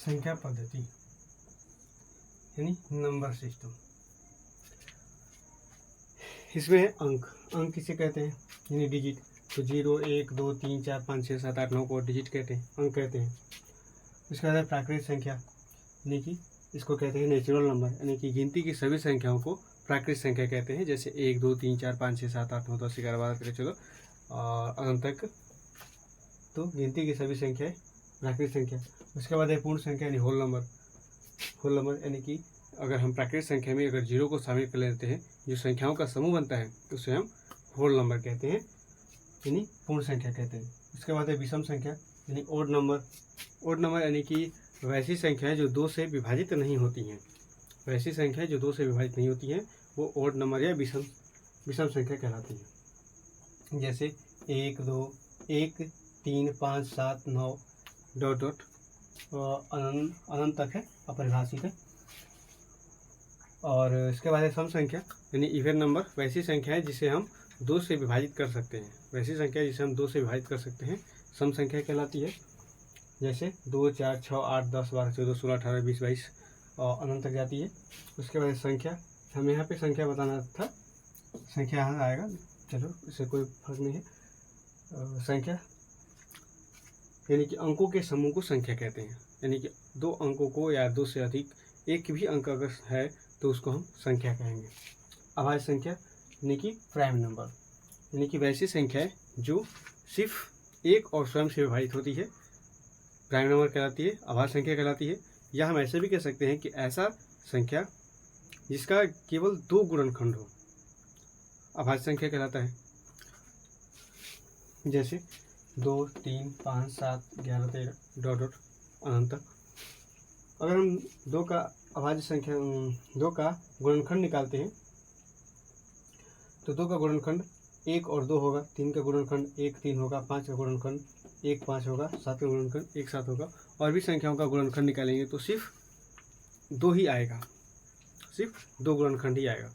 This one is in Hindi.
संख्या पद्धति यानी नंबर सिस्टम। इसमें है अंक किसे कहते हैं यानी डिजिट। तो 0 1 2 3 4 5 6 7 8 9 को डिजिट कहते हैं, अंक कहते हैं। उसके बाद है प्राकृतिक संख्या यानी कि इसको कहते हैं नेचुरल नंबर, यानी कि गिनती की सभी संख्याओं को प्राकृतिक संख्या कहते हैं। जैसे 1 2 3 4 5 6 7 8 9 10 11 12 13 14 और अनंत तक, तो गिनती की सभी संख्याएं प्राकृतिक संख्या। उसके बाद है पूर्ण संख्या यानी होल नंबर यानी कि अगर हम प्राकृतिक संख्या में अगर 0 को शामिल कर लेते हैं, जो संख्याओं का समूह बनता है, उसे हम होल नंबर कहते हैं यानी पूर्ण संख्या कहते हैं। उसके बाद है विषम संख्या यानी ओड नंबर यानी कि वैसी संख्याएं जो 2 से विभाजित नहीं होती हैं। वैसी संख्याएं जो 2 से विभाजित नहीं होती हैं वो ओड नंबर या विषम संख्या कहलाती हैं। जैसे 1 2 1 3 5 7 9 डॉट डॉट अनंत तक है, अपरिभाषित है। और इसके बाद है सम संख्या यानी इवन नंबर, वैसी संख्या है जिसे हम 2 से विभाजित कर सकते हैं। वैसी संख्या जिसे हम 2 से विभाजित कर सकते हैं सम संख्या कहलाती है। जैसे 2 4 6 8 10 12 14 16 18 20 22 और अनंत तक जाती है। उसके बाद संख्या, हमें यहाँ पे संख्या बताना था, संख्या यहाँ आएगा, चलो इससे कोई फर्क नहीं है। संख्या यानी कि अंकों के समूह को संख्या कहते हैं, यानी कि 2 अंकों को या 2 से अधिक एक भी अंक अगर है तो उसको हम संख्या कहेंगे। अभाज्य संख्या यानी कि प्राइम नंबर, यानी कि वैसी संख्या है जो सिर्फ एक और स्वयं से विभाजित होती है, प्राइम नंबर कहलाती है, अभाज्य संख्या कहलाती है। या हम ऐसे भी कह सकते हैं कि ऐसा संख्या जिसका केवल 2 गुणनखंड हो, अभाज्य संख्या कहलाता है। जैसे 2 3 5 7 11 13 डॉट डॉट अनंत तक। अगर हम 2 का अभाज्य संख्या 2 का गुणनखंड निकालते हैं तो 2 का गुणनखंड 1 और 2 होगा, 3 का गुणनखंड 1 3 होगा, 5 का गुणनखंड 1 5 होगा, 7 का गुणनखंड 1 7 होगा। और भी संख्याओं का गुणनखंड निकालेंगे तो सिर्फ 2 ही आएगा, सिर्फ 2 गुणनखंड ही आएगा।